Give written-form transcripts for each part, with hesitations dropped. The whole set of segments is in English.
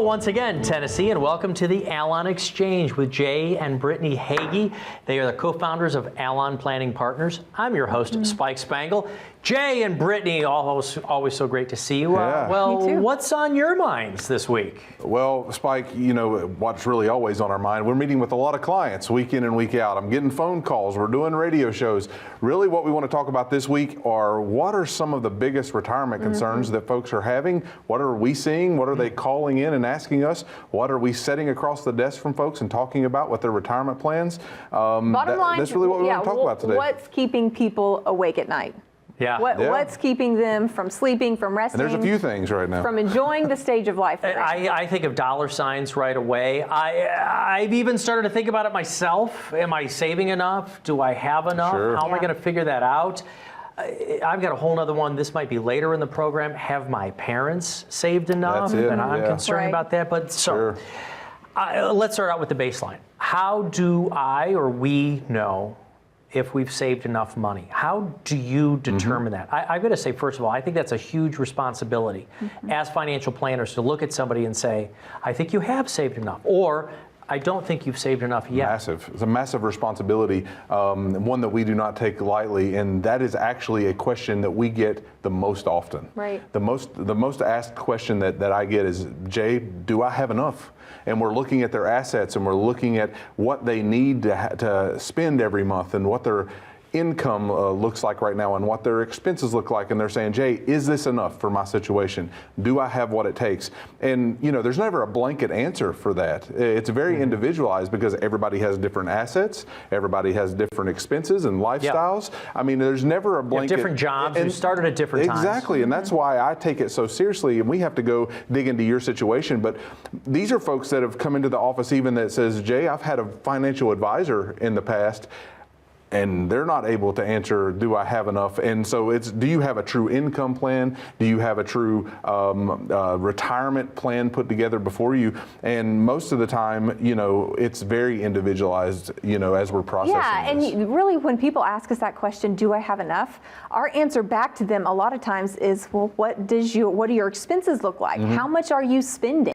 once again, Tennessee, and welcome to the Allon Exchange with Jay and Brittany Hagee. They are the co-founders of Allon Planning Partners. I'm your host, Spike Spangle. Jay and Brittany, always so great to see you. Yeah. Well, what's on your minds this week? Well, Spike, you know what's really always on our mind. We're meeting with a lot of clients week in and week out. I'm getting phone calls. We're doing radio shows. Really what we want to talk about this week are what are some of the biggest retirement concerns that folks are having? What are we seeing? What are they calling in and asking us? What are we setting across the desk from folks and talking about with their retirement plans? Bottom line, that's really what we want to talk about today. What's keeping people awake at night? Yeah. What's keeping them from sleeping, from resting? And there's a few things right now. From enjoying the stage of life. I think of dollar signs right away. I've even started to think about it myself. Am I saving enough? Do I have enough? Sure. How am I going to figure that out? I've got a whole other one. This might be later in the program. Have my parents saved enough? That's it. And I'm concerned about that. But so let's start out with the baseline. How do I or we know if we've saved enough money? How do you determine that? I've got to say, first of all, I think that's a huge responsibility as financial planners to look at somebody and say, I think you have saved enough, or I don't think you've saved enough yet. Massive. It's a massive responsibility, one that we do not take lightly, and that is actually a question that we get the most often. Right. The most asked question that I get is, Jay, do I have enough? And we're looking at their assets and we're looking at what they need to spend every month and what their income looks like right now and what their expenses look like, and they're saying, Jay, is this enough for my situation? Do I have what it takes? And you know, there's never a blanket answer for that. It's very individualized because everybody has different assets, everybody has different expenses and lifestyles. I mean, there's never a blanket. Different jobs, and started at different times. Exactly, and that's why I take it so seriously, and we have to go dig into your situation. But these are folks that have come into the office even that says, Jay, I've had a financial advisor in the past, and they're not able to answer, do I have enough? And so it's, do you have a true income plan? Do you have a true retirement plan put together before you? And most of the time, you know, it's very individualized, you know, as we're processing this. And really when people ask us that question, do I have enough? Our answer back to them a lot of times is, well, what do your expenses look like? How much are you spending?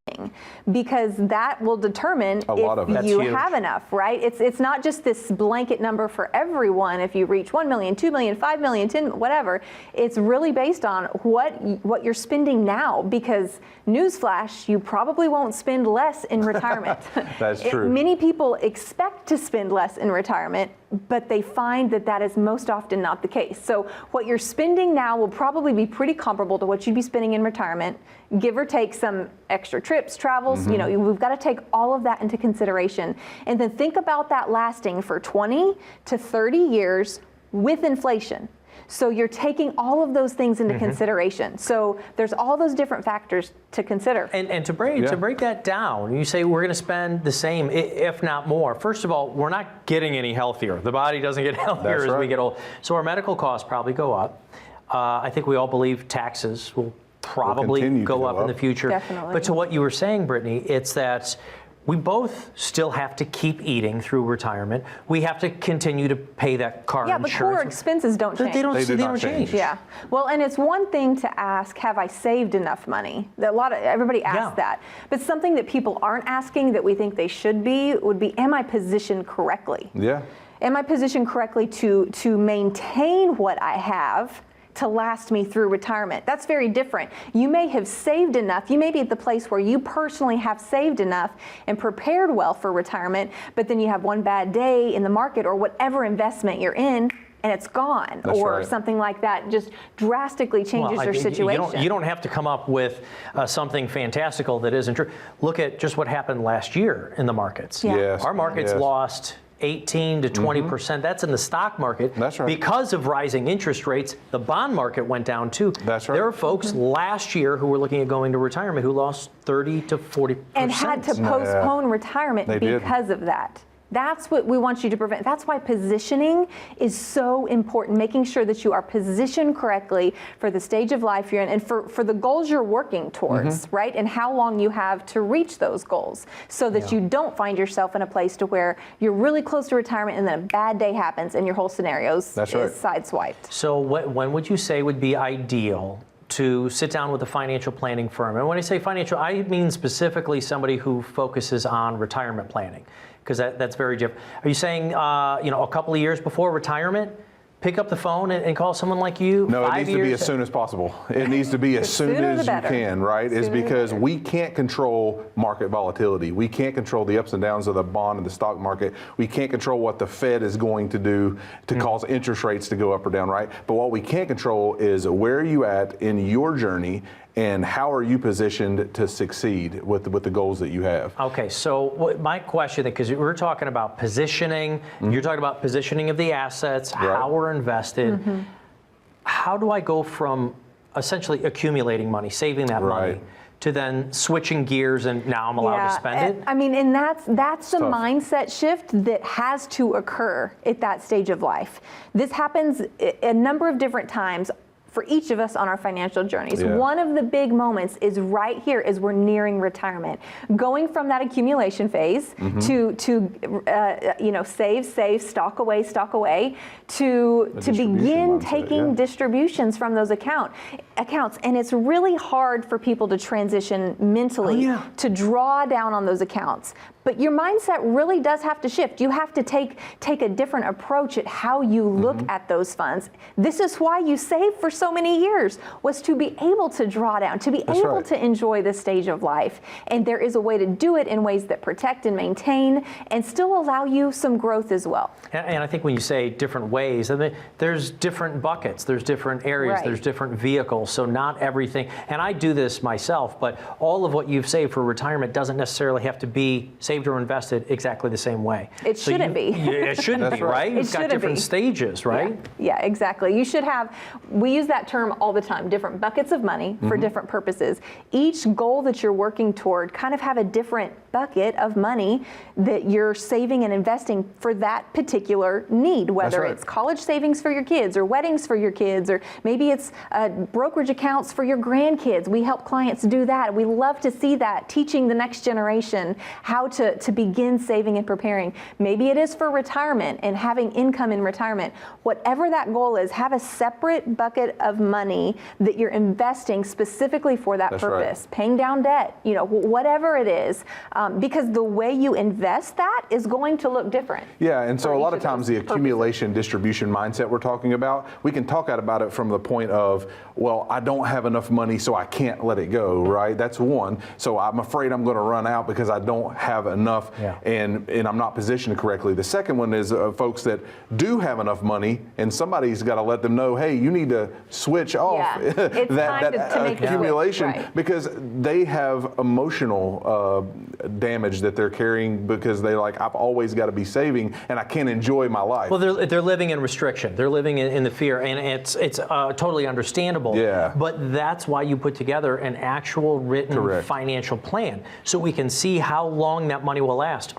Because that will determine if you have enough, right? It's not just this blanket number for everyone. If you reach 1 million, 2 million, 5 million, 10, whatever, it's really based on what you're spending now, because newsflash, you probably won't spend less in retirement. That's true. Many people expect to spend less in retirement, but they find that that is most often not the case. So what you're spending now will probably be pretty comparable to what you'd be spending in retirement, give or take some extra trips, travels. You know, we've got to take all of that into consideration. And then think about that lasting for 20 to 30 years with inflation. So you're taking all of those things into consideration. So there's all those different factors to consider. And to break that down, you say we're going to spend the same, if not more. First of all, we're not getting any healthier. The body doesn't get healthier as we get old. So our medical costs probably go up. I think we all believe taxes will probably go up in the future. Definitely. But to what you were saying, Brittany, it's that we both still have to keep eating through retirement. We have to continue to pay that car insurance. Yeah, but core expenses don't change. They don't change. Yeah. Well, and it's one thing to ask, have I saved enough money? Everybody asks that. But something that people aren't asking that we think they should be would be, am I positioned correctly? Yeah. Am I positioned correctly to maintain what I have to last me through retirement? That's very different. You may have saved enough. You may be at the place where you personally have saved enough and prepared well for retirement, but then you have one bad day in the market or whatever investment you're in, and it's gone. Something like that just drastically changes your situation. You don't have to come up with something fantastical that isn't true. Look at just what happened last year in the markets. Yes. Our markets lost 18 to 20%. That's in the stock market. That's right. Because of rising interest rates, the bond market went down too. That's right. There are folks last year who were looking at going to retirement who lost 30 to 40%. And had to postpone retirement because of that. That's what we want you to prevent. That's why positioning is so important, making sure that you are positioned correctly for the stage of life you're in and for the goals you're working towards, right? And how long you have to reach those goals so that you don't find yourself in a place to where you're really close to retirement and then a bad day happens and your whole scenario is sideswiped. So when would you say would be ideal to sit down with a financial planning firm? And when I say financial, I mean specifically somebody who focuses on retirement planning, because that's very different. Are you saying, a couple of years before retirement, pick up the phone and call someone like you? No, it 5 needs to be years? as soon as possible. It needs to be as soon sooner as the you better. can, right? Is because we can't control market volatility. We can't control the ups and downs of the bond and the stock market. We can't control what the Fed is going to do to cause interest rates to go up or down, right? But what we can control is where are you at in your journey and how are you positioned to succeed with the goals that you have? Okay, so my question, because we're talking about positioning, you're talking about positioning of the assets, how we're invested. How do I go from essentially accumulating money, saving that money, to then switching gears and now I'm allowed to spend it? I mean, and that's the tough. mindset shift that has to occur at that stage of life. This happens a number of different times for each of us on our financial journeys. Yeah. One of the big moments is right here as we're nearing retirement. Going from that accumulation phase to save, stock away, to begin mindset, taking distributions from those accounts. And it's really hard for people to transition mentally to draw down on those accounts. But your mindset really does have to shift. You have to take a different approach at how you look at those funds. This is why you saved for so many years, was to be able to draw down, to be able to enjoy this stage of life. And there is a way to do it in ways that protect and maintain and still allow you some growth as well. And I think when you say different ways, I mean, there's different buckets, there's different areas, there's different vehicles, so not everything. And I do this myself, but all of what you've saved for retirement doesn't necessarily have to be saved or invested exactly the same way. It shouldn't be. It shouldn't be, right? It's got different stages, right? Yeah, exactly. You should have, we use that term all the time, different buckets of money for different purposes. Each goal that you're working toward kind of have a different bucket of money that you're saving and investing for that particular need, whether it's college savings for your kids or weddings for your kids, or maybe it's brokerage accounts for your grandkids. We help clients do that. We love to see that, teaching the next generation how to begin saving and preparing. Maybe it is for retirement and having income in retirement. Whatever that goal is, have a separate bucket of money that you're investing specifically for that purpose. Paying down debt, whatever it is, because the way you invest that is going to look different. Yeah, and so a lot of times the accumulation distribution mindset we're talking about, we can talk about it from the point of, well, I don't have enough money, so I can't let it go, right? That's one. So I'm afraid I'm going to run out because I don't have enough and I'm not positioned correctly. The second one is folks that do have enough money and somebody's got to let them know, hey, you need to switch off that accumulation because they have emotional damage that they're carrying because they I've always got to be saving and I can't enjoy my life. Well, they're living in restriction. They're living in the fear, and it's totally understandable. Yeah. But that's why you put together an actual written financial plan so we can see how long that money will last.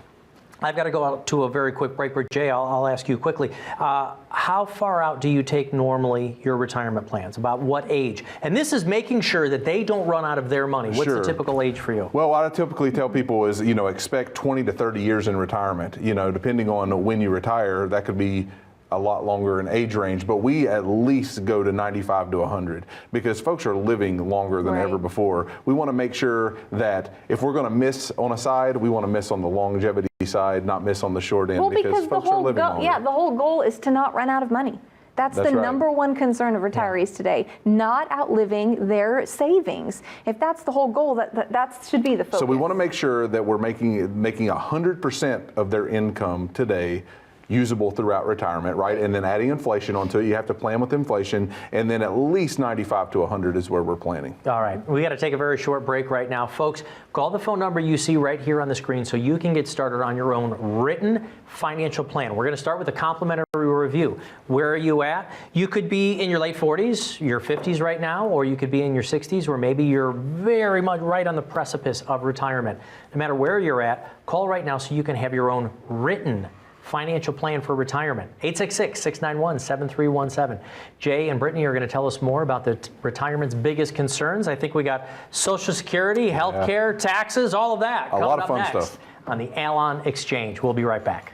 I've got to go out to a very quick break, but Jay, I'll ask you quickly. How far out do you take normally your retirement plans? About what age? And this is making sure that they don't run out of their money. What's the typical age for you? Well, what I typically tell people is, expect 20 to 30 years in retirement. Depending on when you retire, that could be a lot longer in age range, but we at least go to 95 to 100 because folks are living longer than ever before. We want to make sure that if we're going to miss on a side, we want to miss on the longevity side, not miss on the short end because folks are living longer. Yeah, the whole goal is to not run out of money. That's the number one concern of retirees today, not outliving their savings. If that's the whole goal, that should be the focus. So we want to make sure that we're making 100% of their income today usable throughout retirement, right? And then adding inflation onto it. You have to plan with inflation, and then at least 95 to 100 is where we're planning. All right, we got to take a very short break right now. Folks, call the phone number you see right here on the screen so you can get started on your own written financial plan. We're going to start with a complimentary review. Where are you at? You could be in your late 40s, your 50s right now, or you could be in your 60s, or maybe you're very much right on the precipice of retirement. No matter where you're at, call right now so you can have your own written financial plan for retirement. 866-691-7317. Jay and Brittany are going to tell us more about the retirement's biggest concerns. I think we got Social Security, health care, taxes, all of that. A lot of fun next stuff. On the Allon Exchange. We'll be right back.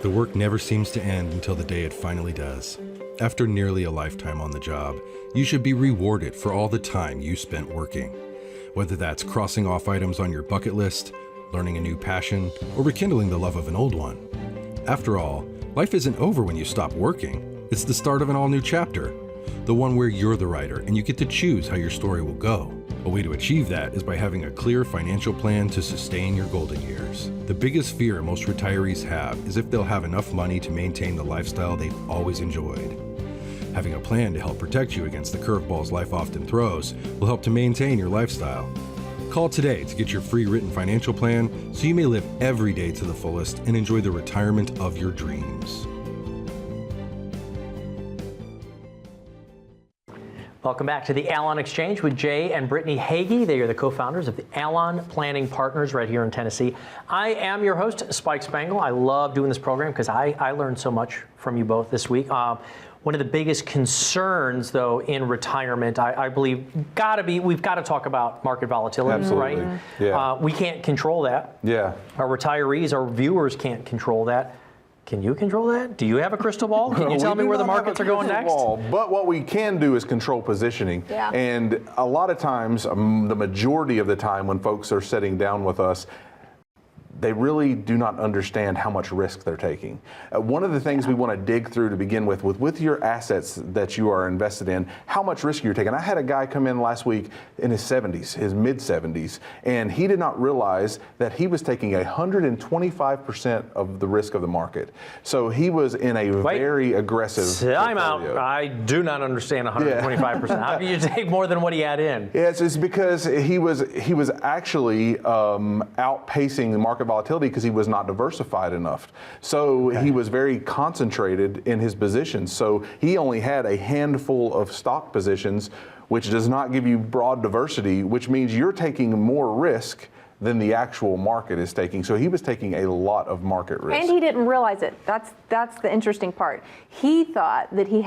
The work never seems to end until the day it finally does. After nearly a lifetime on the job, you should be rewarded for all the time you spent working. Whether that's crossing off items on your bucket list, learning a new passion, or rekindling the love of an old one. After all, life isn't over when you stop working. It's the start of an all-new chapter. The one where you're the writer and you get to choose how your story will go. A way to achieve that is by having a clear financial plan to sustain your golden years. The biggest fear most retirees have is if they'll have enough money to maintain the lifestyle they've always enjoyed. Having a plan to help protect you against the curveballs life often throws will help to maintain your lifestyle. Call today to get your free written financial plan so you may live every day to the fullest and enjoy the retirement of your dreams. Welcome back to the Allon Exchange with Jay and Brittany Hagee. They are the co-founders of the Allon Planning Partners right here in Tennessee. I am your host, Spike Spangle. I love doing this program because I learned so much from you both this week. One of the biggest concerns, though, in retirement, I believe, we've got to talk about market volatility, Absolutely. right? Yeah. We can't control that. Yeah. Our retirees, our viewers can't control that. Can you control that? Do you have a crystal ball? Can you tell me where the markets are going next? But what we can do is control positioning. Yeah. And a lot of times, the majority of the time when folks are sitting down with us, they really do not understand how much risk they're taking. One of the things we want to dig through to begin with your assets that you are invested in, how much risk you're taking. I had a guy come in last week in his 70s, his mid 70s, and he did not realize that he was taking 125% of the risk of the market. So he was in a very aggressive Time out. portfolio. I do not understand 125%. How can you take more than what he had in? Yes, it's because he was actually outpacing the market volatility because he was not diversified enough. So he was very concentrated in his positions. So he only had a handful of stock positions, which does not give you broad diversity, which means you're taking more risk than the actual market is taking. So he was taking a lot of market risk. And he didn't realize it. That's the interesting part. He thought that he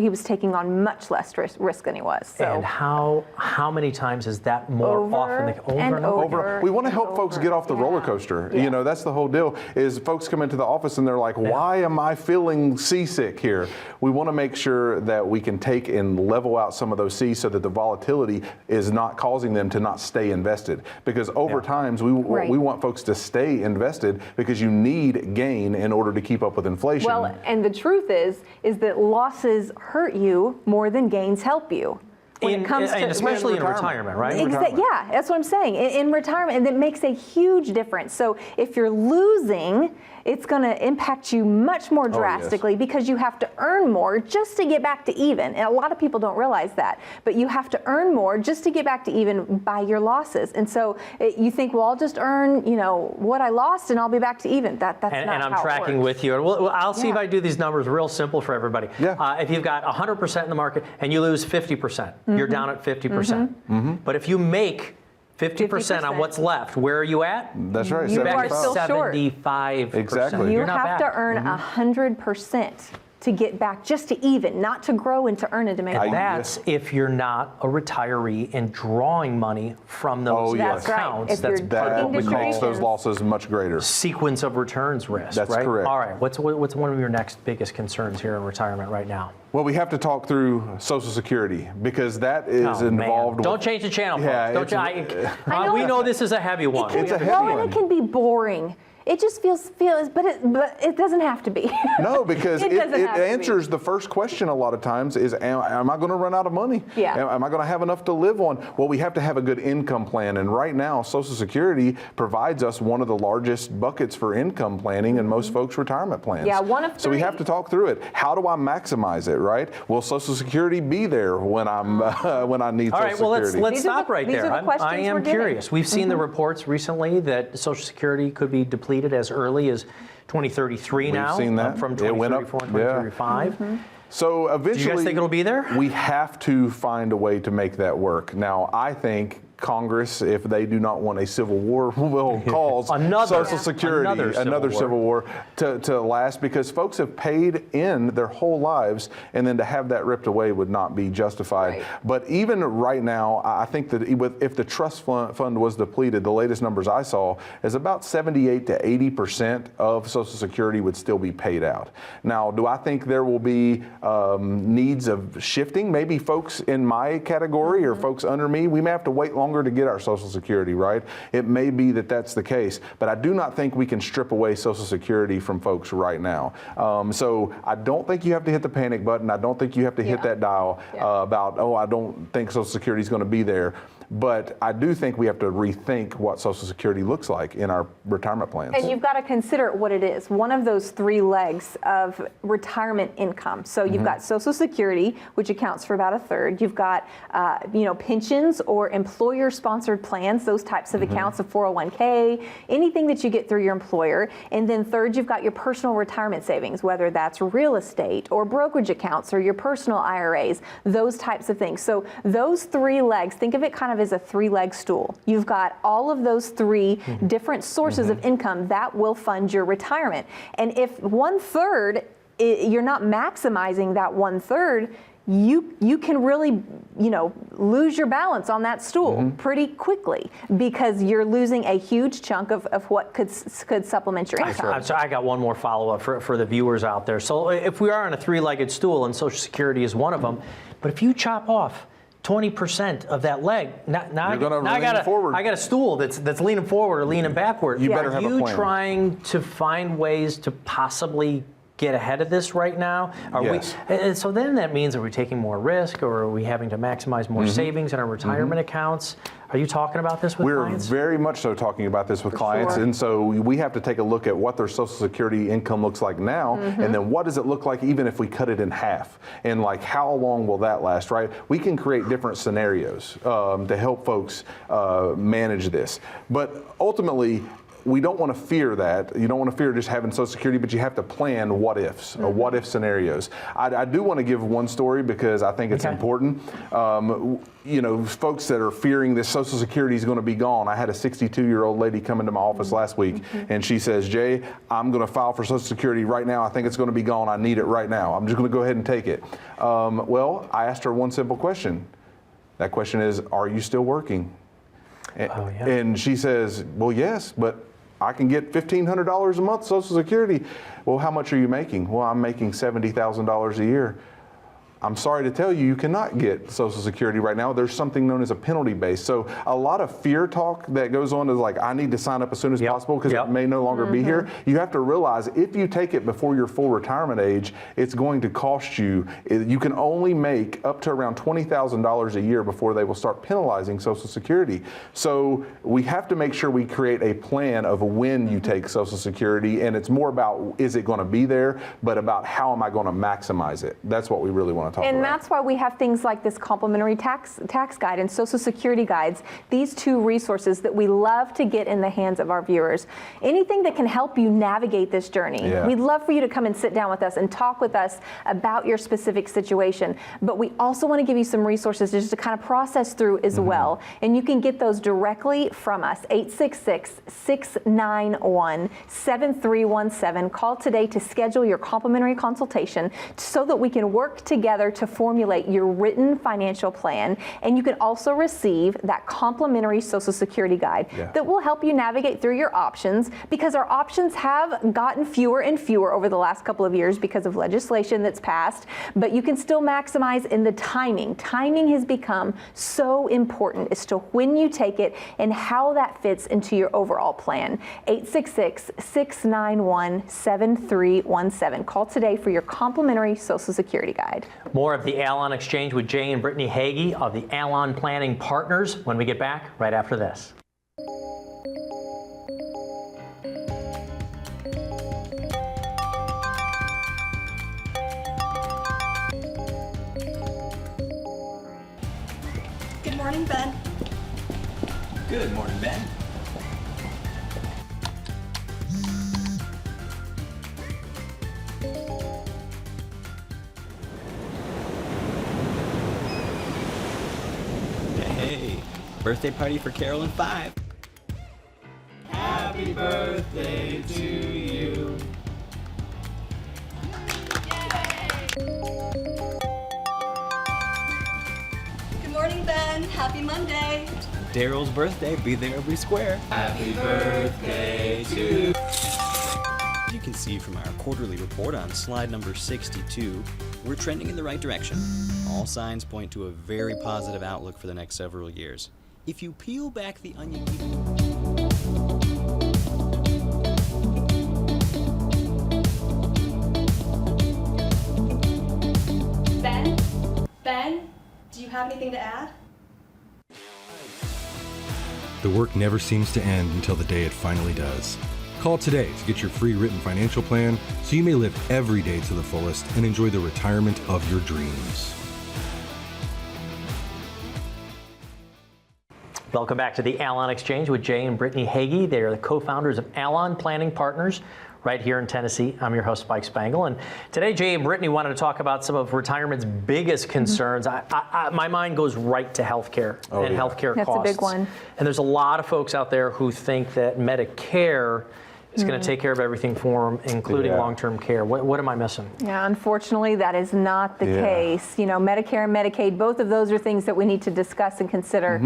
was taking on much less risk than he was. So And how many times is that more often? over. We want to help folks get off the roller coaster. Yeah. You know, that's the whole deal, is folks come into the office and they're like, why am I feeling seasick here? We want to make sure that we can take and level out some of those seas so that the volatility is not causing them to not stay invested. Because over times we want folks to stay invested because you need gain in order to keep up with inflation. Well, and the truth is that losses hurt you more than gains help you. When it comes to, and especially in retirement, right? Yeah, that's what I'm saying. In retirement, and it makes a huge difference. So if you're losing, it's going to impact you much more drastically because you have to earn more just to get back to even. And a lot of people don't realize that. But you have to earn more just to get back to even by your losses. And so you think, well, I'll just earn, what I lost and I'll be back to even. That's not how it works. And I'm tracking with you. Well, I'll see if I do these numbers real simple for everybody. Yeah. If you've got 100% in the market and you lose 50%, you're down at 50%. But if you make 50% on what's left, where are you at? That's right. You are still short. 75%. Exactly. You You're not have to earn 100% to get back just to even, not to grow and to earn and to make more. That's if you're not a retiree and drawing money from those That's right. accounts. If you're That taking makes those distributions. losses much greater. Sequence of returns risk, That's right? correct. All right, what's one of your next biggest concerns here in retirement right now? Well, we have to talk through Social Security because that is involved with... Don't change the channel, Yeah, folks. We know this is a heavy one. It can, and it can be boring. It just feels, but it doesn't have to be. No, because it doesn't have to be. answers the first question a lot of times is, am I going to run out of money? Yeah. Am I going to have enough to live on? Well, we have to have a good income plan. And right now, Social Security provides us one of the largest buckets for income planning in most folks' retirement plans. Yeah, one of So we three. have to talk through it. How do I maximize it, right? Will Social Security be there when when I need All right, Social well, Security? let's These are stop the- right these there. are the questions I we're am getting. curious. We've seen the reports recently that Social Security could be depleted as early as 2033 now. seen that. From It went up, 2034 and 2035. So eventually, think it'll be there? We have to find a way to make that work. Now, I think Congress, if they do not want a civil war, will cause Another Social Security, another civil war to last, because folks have paid in their whole lives, and then to have that ripped away would not be justified. Right. But even right now, I think that if the trust fund was depleted, the latest numbers I saw is about 78 to 80% of Social Security would still be paid out. Now, do I think there will be needs of shifting? Maybe folks in my category or folks under me, we may have to wait longer to get our Social Security, right? It may be that that's the case, but I do not think we can strip away Social Security from folks right now. So I don't think you have to hit the panic button. I don't think you have to hit that dial about, oh, I don't think Social Security is going to be there. But I do think we have to rethink what Social Security looks like in our retirement plans. And you've got to consider what it is. One of those three legs of retirement income. So you've got Social Security, which accounts for about a third. You've got, pensions or employer-sponsored plans, those types of accounts, of 401k, anything that you get through your employer. And then third, you've got your personal retirement savings, whether that's real estate or brokerage accounts or your personal IRAs, those types of things. So those three legs, think of it kind of as a three-leg stool. You've got all of those three different sources of income that will fund your retirement. And if 1/3, you're not maximizing that 1/3, you can really, lose your balance on that stool pretty quickly, because you're losing a huge chunk of what could supplement your income. So I got one more follow-up for the viewers out there. So if we are on a three-legged stool, and Social Security is one of them, but if you chop off 20% of that leg, now I got a stool that's leaning forward or leaning backward. You better have a plan. Are you trying to find ways to possibly get ahead of this right now? Yes. And so then that means, are we taking more risk, or are we having to maximize more savings in our retirement accounts? Are you talking about this with clients? We're very much so talking about this with clients. Sure. And so we have to take a look at what their Social Security income looks like now, and then what does it look like even if we cut it in half? And like, how long will that last, right? We can create different scenarios to help folks manage this. But ultimately, we don't want to fear that. You don't want to fear just having Social Security, but you have to plan what ifs, or what if scenarios. I do want to give one story because I think it's important. Folks that are fearing this Social Security is going to be gone. I had a 62-year-old lady come into my office last week, and she says, Jay, I'm going to file for Social Security right now. I think it's going to be gone. I need it right now. I'm just going to go ahead and take it. Well, I asked her one simple question. That question is, are you still working? And she says, well, yes, but I can get $1,500 a month Social Security. Well, how much are you making? Well, I'm making $70,000 a year. I'm sorry to tell you, you cannot get Social Security right now. There's something known as a penalty base. So a lot of fear talk that goes on is like, I need to sign up as soon as possible because it may no longer be here. You have to realize if you take it before your full retirement age, it's going to cost you. You can only make up to around $20,000 a year before they will start penalizing Social Security. So we have to make sure we create a plan of when you take Social Security, and it's more about, is it going to be there, but about how am I going to maximize it? That's what we really want to talk about. And that's why we have things like this complimentary tax guide and Social Security guides, these two resources that we love to get in the hands of our viewers. Anything that can help you navigate this journey. Yeah. We'd love for you to come and sit down with us and talk with us about your specific situation. But we also want to give you some resources just to kind of process through as well. And you can get those directly from us. 866-691-7317. Call today to schedule your complimentary consultation so that we can work together to formulate your written financial plan. And you can also receive that complimentary Social Security guide that will help you navigate through your options, because our options have gotten fewer and fewer over the last couple of years because of legislation that's passed, but you can still maximize in the timing. Timing has become so important as to when you take it and how that fits into your overall plan. 866-691-7317. Call today for your complimentary Social Security guide. More of the Allon Exchange with Jay and Brittany Hagee of the Allon Planning Partners when we get back right after this. Good morning, Ben. Good morning, Ben. Hey, Birthday party for Carol and 5. Happy birthday to you. Good morning, Ben. Happy Monday. Daryl's birthday, be there every square. Happy birthday to you. As you can see from our quarterly report on slide number 62, we're trending in the right direction. All signs point to a very positive outlook for the next several years. If you peel back the onion Ben, do you have anything to add? The work never seems to end until the day it finally does. Call today to get your free written financial plan so you may live every day to the fullest and enjoy the retirement of your dreams. Welcome back to the Allon Exchange with Jay and Brittany Hagee. They are the co-founders of Allon Planning Partners right here in Tennessee. I'm your host, Mike Spangle. And today, Jay and Brittany wanted to talk about some of retirement's biggest concerns. My mind goes right to healthcare and healthcare costs. That's a big one. And there's a lot of folks out there who think that Medicare is going to take care of everything for them, including long-term care. What am I missing? Yeah, unfortunately, that is not the case. You know, Medicare and Medicaid, both of those are things that we need to discuss and consider.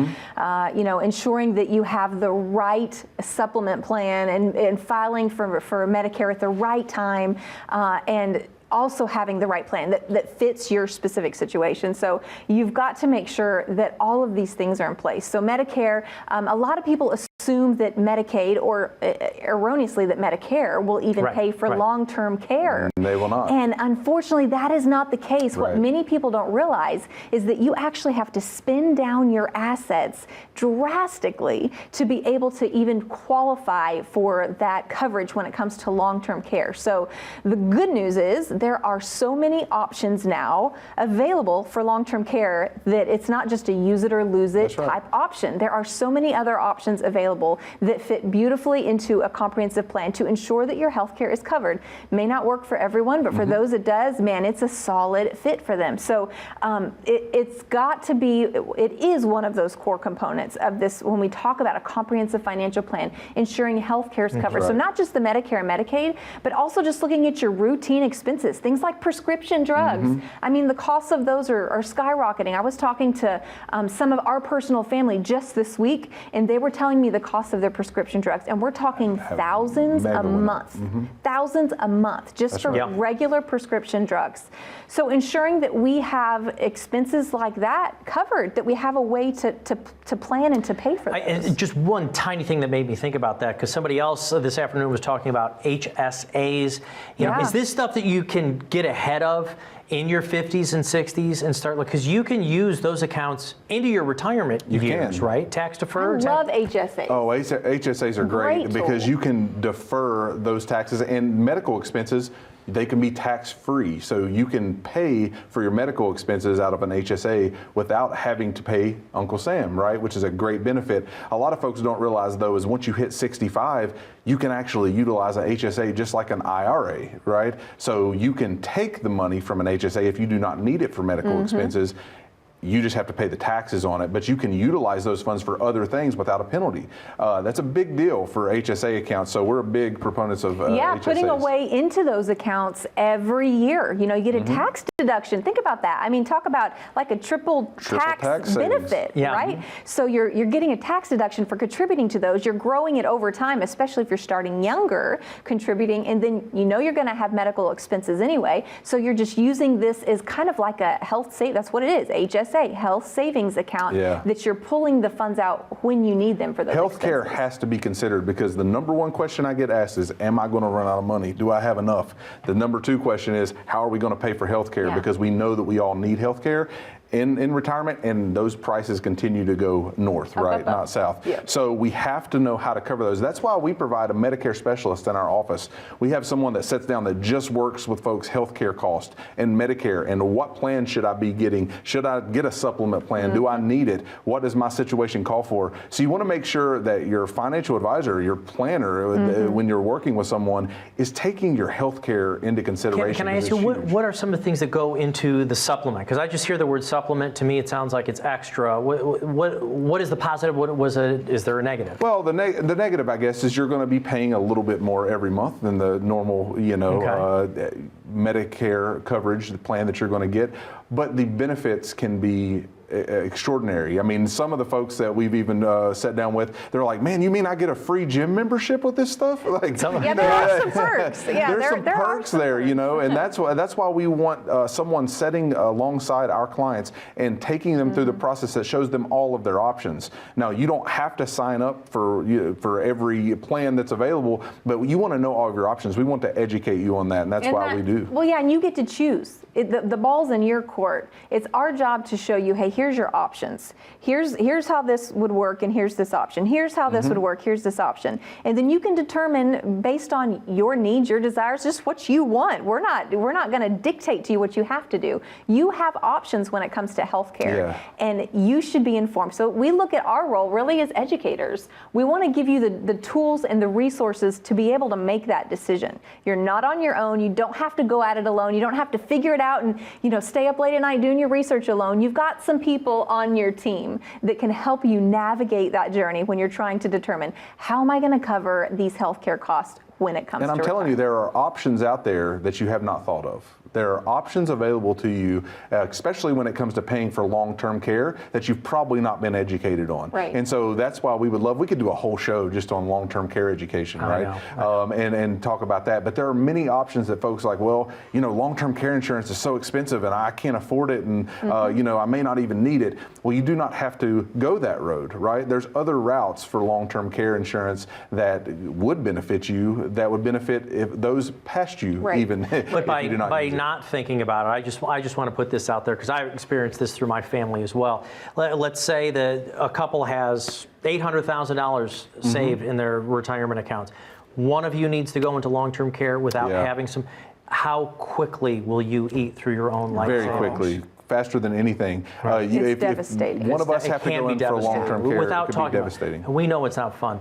You know, ensuring that you have the right supplement plan and filing for Medicare at the right time, and also having the right plan that fits your specific situation. So you've got to make sure that all of these things are in place. So Medicare, a lot of people assume that Medicaid, or erroneously that Medicare, will even pay for long-term care. And they will not. And unfortunately, that is not the case. What many people don't realize is that you actually have to spend down your assets drastically to be able to even qualify for that coverage when it comes to long-term care. So the good news is there are so many options now available for long-term care that it's not just a use it or lose it type option. There are so many other options available that fit beautifully into a comprehensive plan to ensure that your health care is covered. May not work for everyone, but for those it does, man, it's a solid fit for them. So it's got to be, it is one of those core components of this when we talk about a comprehensive financial plan, ensuring health care is covered. So not just the Medicare and Medicaid, but also just looking at your routine expenses. Things like prescription drugs. I mean, the costs of those are skyrocketing. I was talking to some of our personal family just this week, and they were telling me the cost of their prescription drugs, and we're talking thousands a month. Thousands a month just for regular prescription drugs. So ensuring that we have expenses like that covered, that we have a way to plan and to pay for those. And just one tiny thing that made me think about that, because somebody else this afternoon was talking about HSAs. You know, is this stuff that you can get ahead of in your 50s and 60s and start, because you can use those accounts into your retirement years, right? Tax deferred. I love HSAs. Oh, HSAs are great because you can defer those taxes, and medical expenses, they can be tax-free. So you can pay for your medical expenses out of an HSA without having to pay Uncle Sam, right? Which is a great benefit. A lot of folks don't realize, though, is once you hit 65, you can actually utilize an HSA just like an IRA, right? So you can take the money from an HSA if you do not need it for medical expenses. You just have to pay the taxes on it, but you can utilize those funds for other things without a penalty. That's a big deal for HSA accounts, so we're big proponents of HSAs. Putting away into those accounts every year. You know, you get a tax deduction. Think about that. I mean, talk about like a triple tax benefit, right? So you're getting a tax deduction for contributing to those. You're growing it over time, especially if you're starting younger, contributing, and then you know you're going to have medical expenses anyway. So you're just using this as kind of like a health save. That's what it is, HSA. Health savings account that you're pulling the funds out when you need them for those Healthcare expenses. has to be considered, because the number one question I get asked is, am I going to run out of money? Do I have enough? The number two question is, how are we going to pay for healthcare? Because we know that we all need healthcare in retirement, and those prices continue to go north, right? Not south. So we have to know how to cover those. That's why we provide a Medicare specialist in our office. We have someone that sits down that just works with folks' healthcare cost and Medicare, and what plan should I be getting? Should I get a supplement plan? Do I need it? What does my situation call for? So you want to make sure that your financial advisor, your planner, when you're working with someone, is taking your healthcare into consideration. Can I ask you, what are some of the things that go into the supplement? Because I just hear the word supplement supplement. To me, it sounds like it's extra. What is the positive? What was it? Is there a negative? Well, the negative, I guess, is you're going to be paying a little bit more every month than the normal, Medicare coverage, the plan that you're going to get. But the benefits can be extraordinary. I mean, some of the folks that we've even sat down with, they're like, "Man, you mean I get a free gym membership with this stuff?" Like, yeah, there are some perks. Yeah, there's some perks there, and that's why we want someone sitting alongside our clients and taking them through the process that shows them all of their options. Now, you don't have to sign up for every plan that's available, but you want to know all of your options. We want to educate you on that, and that's why we do. Well, yeah, and you get to choose. The ball's in your court. It's our job to show you, hey, here's your options. Here's how this would work, and here's this option. Here's how this would work, here's this option. And then you can determine based on your needs, your desires, just what you want. We're not going to dictate to you what you have to do. You have options when it comes to healthcare, and you should be informed. So we look at our role really as educators. We want to give you the tools and the resources to be able to make that decision. You're not on your own. You don't have to go at it alone. You don't have to figure it out and stay up late at night doing your research alone. You've got some people on your team that can help you navigate that journey when you're trying to determine, how am I going to cover these healthcare costs when it comes to And I'm telling you, there are options out there that you have not thought of. There are options available to you, especially when it comes to paying for long-term care, that you've probably not been educated on. Right. And so that's why we could do a whole show just on long-term care education, right? And talk about that. But there are many options that folks are like, well, long-term care insurance is so expensive and I can't afford it, and I may not even need it. Well, you do not have to go that road, right? There's other routes for long-term care insurance that would benefit you, that would benefit if those past you, even But if you do not use it. not thinking about it, I just want to put this out there because I've experienced this through my family as well. Let's say that a couple has $800,000 saved in their retirement accounts. One of you needs to go into long-term care without having some. How quickly will you eat through your own life savings? Very quickly. Faster than anything. It's devastating. If one of us have to go in for long-term care, it could be devastating. We know it's not fun.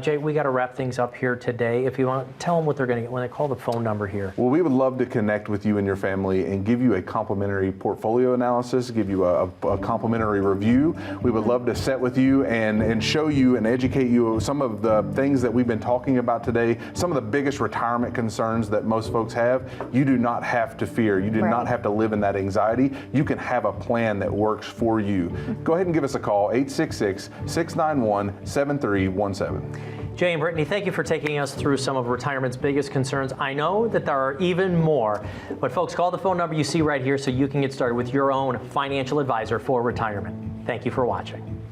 Jay, we got to wrap things up here today. If you want, tell them what they're going to get when they call the phone number here. Well, we would love to connect with you and your family and give you a complimentary portfolio analysis, give you a complimentary review. We would love to sit with you and show you and educate you some of the things that we've been talking about today, some of the biggest retirement concerns that most folks have. You do not have to fear. You do not have to live in that anxiety. You can have a plan that works for you. Go ahead and give us a call, 866-691-7317. Jay and Brittany, thank you for taking us through some of retirement's biggest concerns. I know that there are even more, but folks, call the phone number you see right here so you can get started with your own financial advisor for retirement. Thank you for watching.